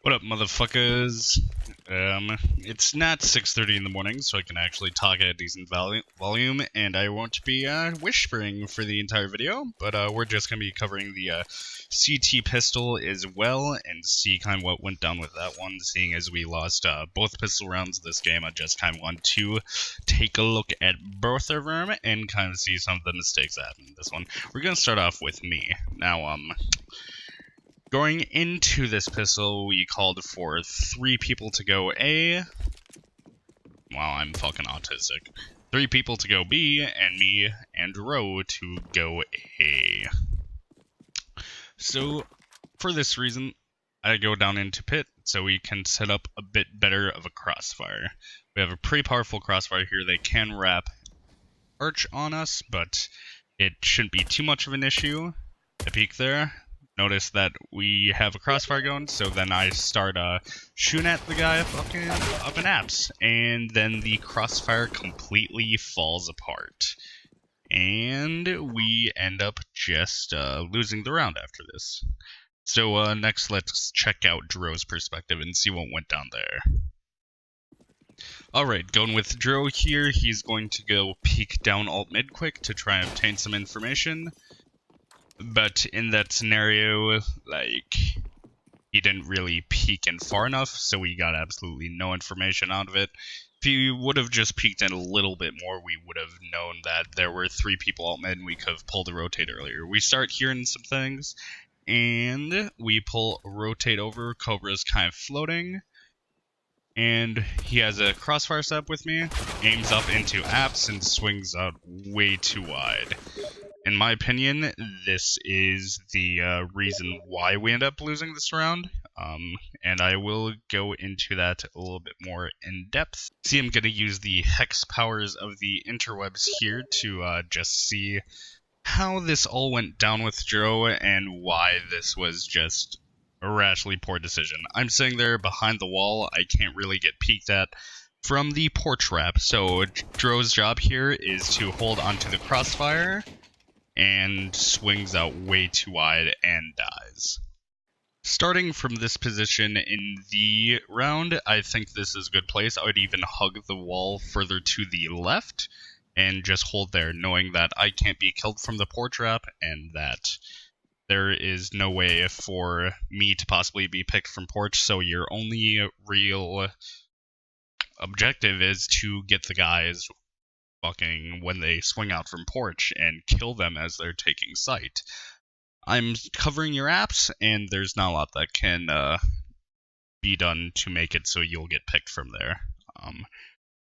What up, motherfuckers? It's not 6:30 in the morning, so I can actually talk at a decent volume, and I won't be whispering for the entire video, but we're just gonna be covering the CT pistol as well, and see kind of what went down with that one, seeing as we lost both pistol rounds this game. I just kind of want to take a look at both of them and kind of see some of the mistakes that happened in this one. We're gonna start off with me. Now, going into this pistol, we called for 3 people to go A. Wow, I'm fucking autistic. 3 people to go B, and me and Ro to go A. So, for this reason, I go down into pit so we can set up a bit better of a crossfire. We have a pretty powerful crossfire here. They can wrap arch on us, but it shouldn't be too much of an issue. I peek there. Notice that we have a crossfire going, so then I start shooting at the guy fucking up in apps, and then the crossfire completely falls apart. And we end up just losing the round after this. So next let's check out Dro's perspective and see what went down there. Alright, going with Dro here, he's going to go peek down alt mid quick to try and obtain some information. But in that scenario, like, he didn't really peek in far enough, so we got absolutely no information out of it. If he would have just peeked in a little bit more, we would have known that there were 3 people alt mid and we could have pulled a rotate earlier. We start hearing some things, and we pull a rotate over. Cobra's kind of floating, and he has a crossfire setup with me, aims up into apps, and swings out way too wide. In my opinion, this is the reason why we end up losing this round, and I will go into that a little bit more in depth. See, I'm going to use the hex powers of the interwebs here to just see how this all went down with Dro and why this was just a rashly poor decision. I'm sitting there behind the wall. I can't really get peeked at from the porch wrap, so Dro's job here is to hold onto the crossfire and swings out way too wide and dies. Starting from this position in the round, I think this is a good place. I would even hug the wall further to the left and just hold there, knowing that I can't be killed from the porch wrap and that there is no way for me to possibly be picked from porch, so your only real objective is to get the guys fucking when they swing out from porch and kill them as they're taking sight. I'm covering your apps, and there's not a lot that can be done to make it so you'll get picked from there.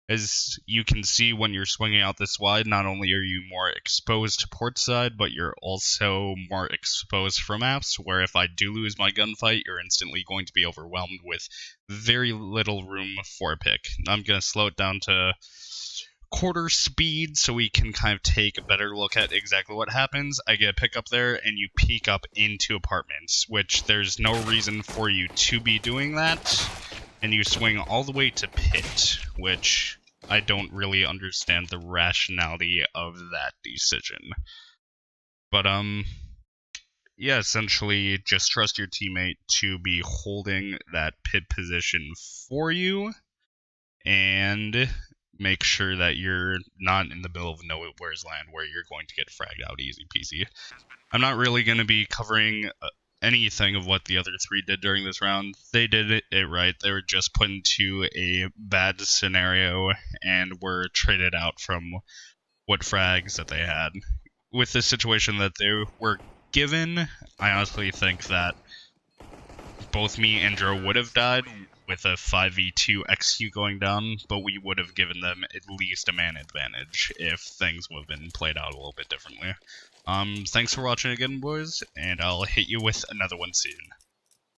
As you can see, when you're swinging out this wide, not only are you more exposed to port side, but you're also more exposed from apps, where if I do lose my gunfight, you're instantly going to be overwhelmed with very little room for a pick. I'm going to slow it down to quarter speed so we can kind of take a better look at exactly what happens. I get a pick up there, and you peek up into apartments, which there's no reason for you to be doing that. And you swing all the way to pit, which I don't really understand the rationality of that decision. But, yeah, essentially just trust your teammate to be holding that pit position for you, and make sure that you're not in the middle of nowhere's land where you're going to get fragged out easy peasy. I'm not really going to be covering anything of what the other 3 did during this round. They did it right. They were just put into a bad scenario and were traded out from what frags that they had. With the situation that they were given, I honestly think that both me and Dro would have died with a 5v2 XQ going down, but we would have given them at least a man advantage if things would have been played out a little bit differently. Thanks for watching again, boys, and I'll hit you with another one soon.